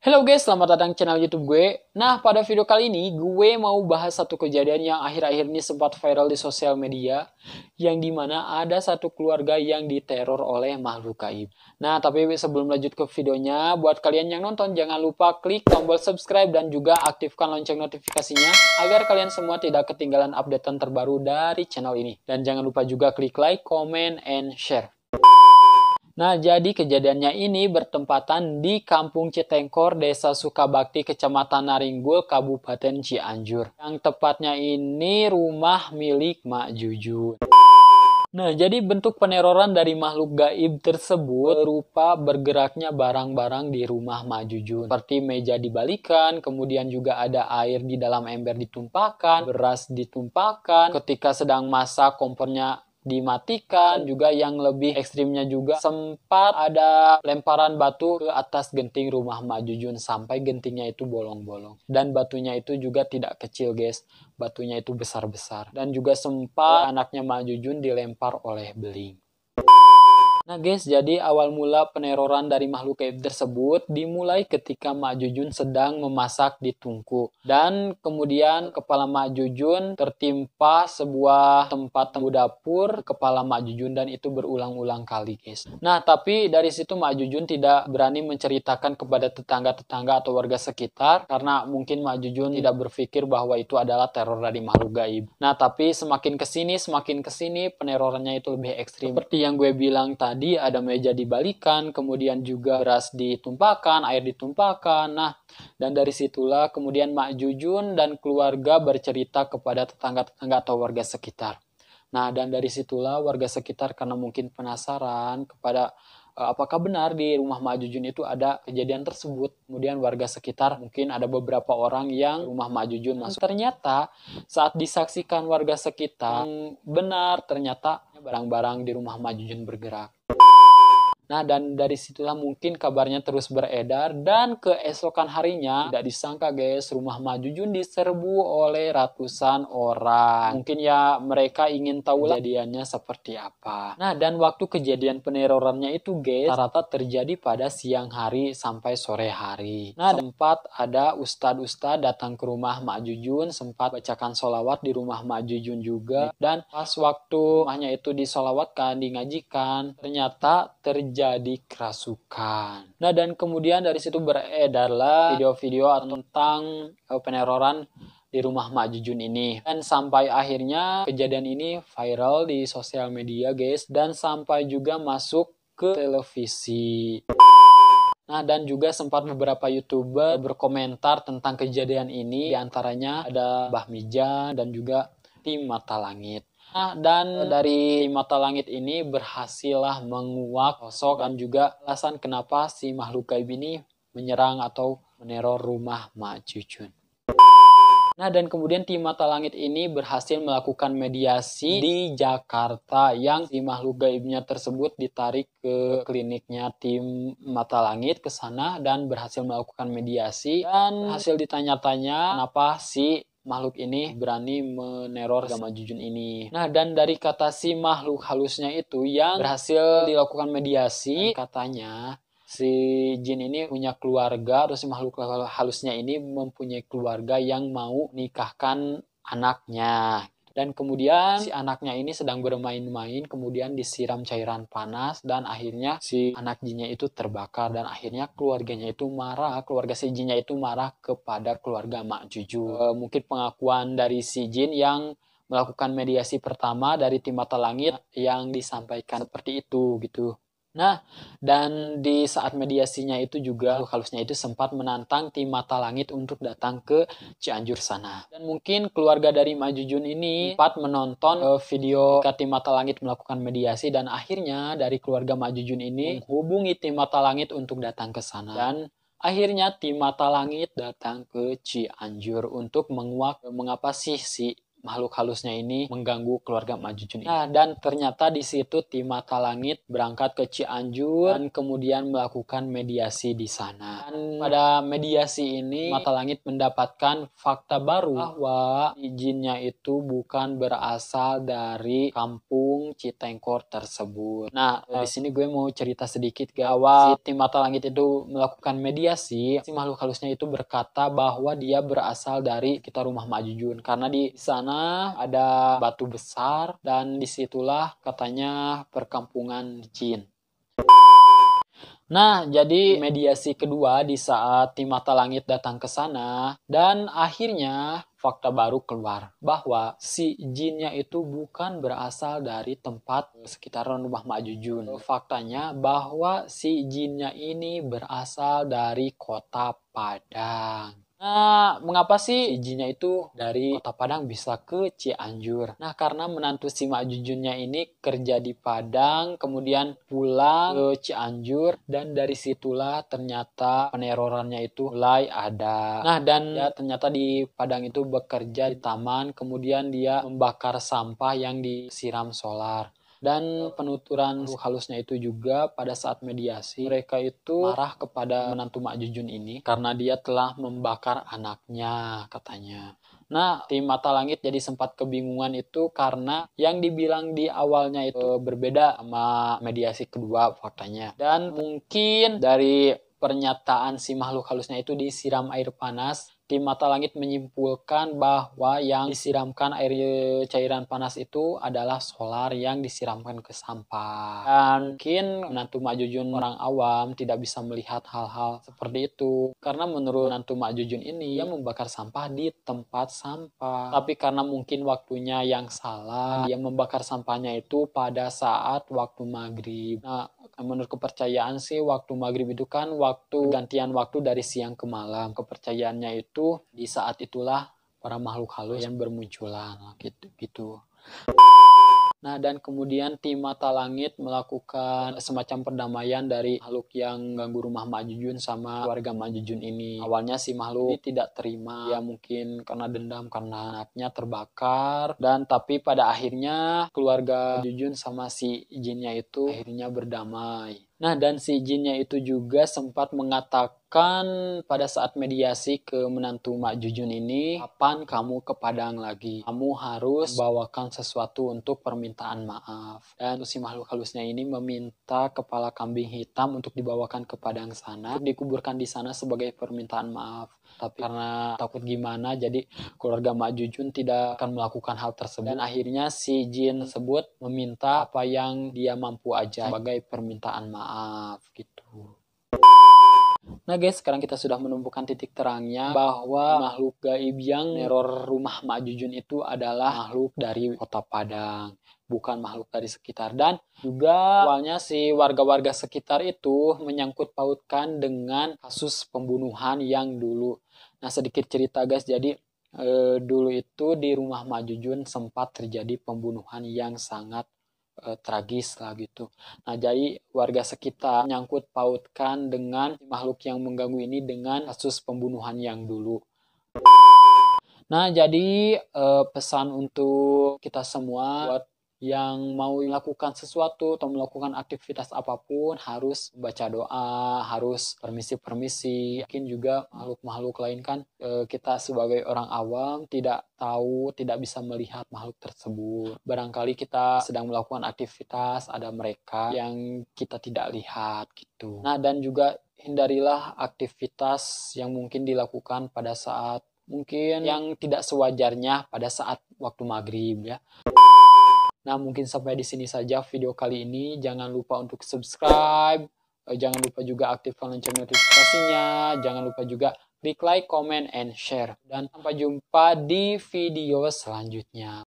Halo guys, selamat datang channel YouTube gue. Nah, pada video kali ini gue mau bahas satu kejadian yang akhir-akhir ini sempat viral di sosial media, yang dimana ada satu keluarga yang diteror oleh makhluk gaib. Nah, tapi sebelum lanjut ke videonya, buat kalian yang nonton jangan lupa klik tombol subscribe dan juga aktifkan lonceng notifikasinya agar kalian semua tidak ketinggalan updatean terbaru dari channel ini. Dan jangan lupa juga klik like, comment, and share. Nah, jadi kejadiannya ini bertempatan di Kampung Citengkor, Desa Sukabakti, Kecamatan Naringgul, Kabupaten Cianjur. Yang tepatnya ini rumah milik Mak Jujun. Nah, jadi bentuk peneroran dari makhluk gaib tersebut berupa bergeraknya barang-barang di rumah Mak Jujun. Seperti meja dibalikan, kemudian juga ada air di dalam ember ditumpahkan, beras ditumpahkan, ketika sedang masak kompornya dimatikan, juga yang lebih ekstrimnya juga sempat ada lemparan batu ke atas genting rumah Mak Jujun sampai gentingnya itu bolong-bolong. Dan batunya itu juga tidak kecil guys, batunya itu besar-besar. Dan juga sempat anaknya Mak Jujun dilempar oleh beling. Nah guys, jadi awal mula peneroran dari makhluk gaib tersebut dimulai ketika Mak Jujun sedang memasak di tungku. Dan kemudian kepala Mak Jujun tertimpa sebuah tempat tunggu dapur kepala Mak Jujun dan itu berulang-ulang kali guys. Nah tapi dari situ Mak Jujun tidak berani menceritakan kepada tetangga-tetangga atau warga sekitar karena mungkin Mak Jujun tidak berpikir bahwa itu adalah teror dari makhluk gaib. Nah tapi semakin kesini penerorannya itu lebih ekstrim. Seperti yang gue bilang tadi, ada meja dibalikan, kemudian juga beras ditumpahkan, air ditumpahkan. Nah, dan dari situlah kemudian Mak Jujun dan keluarga bercerita kepada tetangga-tetangga atau warga sekitar. Nah, dan dari situlah warga sekitar karena mungkin penasaran kepada apakah benar di rumah Mak Jujun itu ada kejadian tersebut. Kemudian warga sekitar mungkin ada beberapa orang yang rumah Mak Jujun masuk. Ternyata saat disaksikan warga sekitar, benar ternyata barang-barang di rumah Mak Jujun bergerak. Nah, dan dari situlah mungkin kabarnya terus beredar dan keesokan harinya tidak disangka guys, rumah Mak Jujun diserbu oleh ratusan orang. Mungkin ya mereka ingin tahu kejadiannya seperti apa. Nah, dan waktu kejadian penerorannya itu guys, rata-rata terjadi pada siang hari sampai sore hari. Nah, sempat ada ustadz-ustadz datang ke rumah Mak Jujun, sempat bacakan sholawat di rumah Mak Jujun juga. Dan pas waktu rumahnya itu disolawatkan, dingajikan, ternyata terjadi kerasukan. Nah, dan kemudian dari situ beredarlah video-video tentang peneroran di rumah Mak Jujun ini. Dan sampai akhirnya kejadian ini viral di sosial media guys, dan sampai juga masuk ke televisi. Nah, dan juga sempat beberapa YouTuber berkomentar tentang kejadian ini. Di antaranya ada Mbah Mijan dan juga tim Mata Langit. Nah, dan dari Mata Langit ini berhasillah menguak sosok dan juga alasan kenapa si makhluk gaib ini menyerang atau meneror rumah Mak Jujun. Nah, dan kemudian tim Mata Langit ini berhasil melakukan mediasi di Jakarta yang si makhluk gaibnya tersebut ditarik ke kliniknya tim Mata Langit ke sana dan berhasil melakukan mediasi dan hasil ditanya-tanya kenapa si makhluk ini berani meneror Mak Jujun ini. Nah, dan dari kata si makhluk halusnya itu yang berhasil dilakukan mediasi, katanya si jin ini punya keluarga, atau si makhluk halusnya ini mempunyai keluarga yang mau nikahkan anaknya. Dan kemudian si anaknya ini sedang bermain-main, kemudian disiram cairan panas, dan akhirnya si anak jinnya itu terbakar, dan akhirnya keluarganya itu marah, keluarga si jinnya itu marah kepada keluarga Mak Jujun. Mungkin pengakuan dari si jin yang melakukan mediasi pertama dari tim Mata Langit yang disampaikan seperti itu gitu. Nah, dan di saat mediasinya itu juga makhluk halusnya itu sempat menantang tim Mata Langit untuk datang ke Cianjur sana. Dan mungkin keluarga dari Mak Jujun ini sempat menonton video ketika tim Mata Langit melakukan mediasi, dan akhirnya dari keluarga Mak Jujun ini menghubungi tim Mata Langit untuk datang ke sana. Dan akhirnya tim Mata Langit datang ke Cianjur untuk menguak mengapa sih si makhluk halusnya ini mengganggu keluarga Mak Jujun. Nah, dan ternyata di situ tim Mata Langit berangkat ke Cianjur dan kemudian melakukan mediasi di sana. Dan pada mediasi ini Mata Langit mendapatkan fakta baru bahwa jinnya itu bukan berasal dari kampung Citengkor tersebut. Nah, di sini gue mau cerita sedikit bahwa si tim Mata Langit itu melakukan mediasi. Si makhluk halusnya itu berkata bahwa dia berasal dari sekitar rumah Mak Jujun karena di sana ada batu besar dan disitulah katanya perkampungan jin. Nah, jadi mediasi kedua di saat tim Mata Langit datang ke sana dan akhirnya fakta baru keluar bahwa si jinnya itu bukan berasal dari tempat sekitaran rumah Mak Jujun. Faktanya bahwa si jinnya ini berasal dari kota Padang. Nah, mengapa sih si jinnya itu dari kota Padang bisa ke Cianjur? Nah, karena menantu si Mak Jujunnya ini kerja di Padang, kemudian pulang ke Cianjur, dan dari situlah ternyata penerorannya itu mulai ada. Nah, dan ya, ternyata di Padang itu bekerja di taman, kemudian dia membakar sampah yang disiram solar. Dan penuturan halusnya itu juga pada saat mediasi mereka itu marah kepada menantu Mak Jujun ini karena dia telah membakar anaknya katanya. Nah, tim Mata Langit jadi sempat kebingungan itu karena yang dibilang di awalnya itu berbeda sama mediasi kedua faktanya. Dan mungkin dari pernyataan si makhluk halusnya itu disiram air panas, tim Mata Langit menyimpulkan bahwa yang disiramkan air cairan panas itu adalah solar yang disiramkan ke sampah. Dan mungkin menantu Mak Jujun orang awam tidak bisa melihat hal-hal seperti itu. Karena menurut menantu Mak Jujun ini, dia membakar sampah di tempat sampah. Tapi karena mungkin waktunya yang salah, dia membakar sampahnya itu pada saat waktu maghrib. Nah, menurut kepercayaan sih waktu maghrib itu kan waktu gantian waktu dari siang ke malam. Kepercayaannya itu di saat itulah para makhluk halus yang bermunculan gitu. Nah, dan kemudian tim Mata Langit melakukan semacam perdamaian dari makhluk yang ganggu rumah Mak Jujun sama keluarga Mak Jujun ini. Awalnya si makhluk ini tidak terima, ya mungkin karena dendam karena anaknya terbakar, dan tapi pada akhirnya keluarga Jujun sama si jinnya itu akhirnya berdamai. Nah, dan si jinnya itu juga sempat mengatakan pada saat mediasi ke menantu Mak Jujun ini, kapan kamu ke Padang lagi? Kamu harus bawakan sesuatu untuk permintaan maaf. Dan si makhluk halusnya ini meminta kepala kambing hitam untuk dibawakan ke Padang sana, untuk dikuburkan di sana sebagai permintaan maaf. Tapi karena takut gimana, jadi keluarga Mak Jujun tidak akan melakukan hal tersebut. Dan akhirnya si jin tersebut meminta apa yang dia mampu aja sebagai permintaan maaf gitu. Nah guys, sekarang kita sudah menemukan titik terangnya bahwa makhluk gaib yang neror rumah Mak Jujun itu adalah makhluk dari kota Padang, bukan makhluk dari sekitar. Dan juga awalnya si warga-warga sekitar itu menyangkut pautkan dengan kasus pembunuhan yang dulu. Nah, sedikit cerita guys, jadi dulu itu di rumah Mak Jujun sempat terjadi pembunuhan yang sangat tragis lah gitu. Nah, jadi warga sekitar menyangkut pautkan dengan makhluk yang mengganggu ini dengan kasus pembunuhan yang dulu. Nah, jadi pesan untuk kita semua buat yang mau melakukan sesuatu atau melakukan aktivitas apapun harus baca doa, harus permisi-permisi. Mungkin juga makhluk-makhluk lain kan kita sebagai orang awam tidak tahu, tidak bisa melihat makhluk tersebut. Barangkali kita sedang melakukan aktivitas, ada mereka yang kita tidak lihat gitu. Nah, dan juga hindarilah aktivitas yang mungkin dilakukan pada saat mungkin yang tidak sewajarnya pada saat waktu maghrib ya. Nah, mungkin sampai di sini saja video kali ini. Jangan lupa untuk subscribe. Jangan lupa juga aktifkan lonceng notifikasinya. Jangan lupa juga klik like, comment, and share. Dan sampai jumpa di video selanjutnya.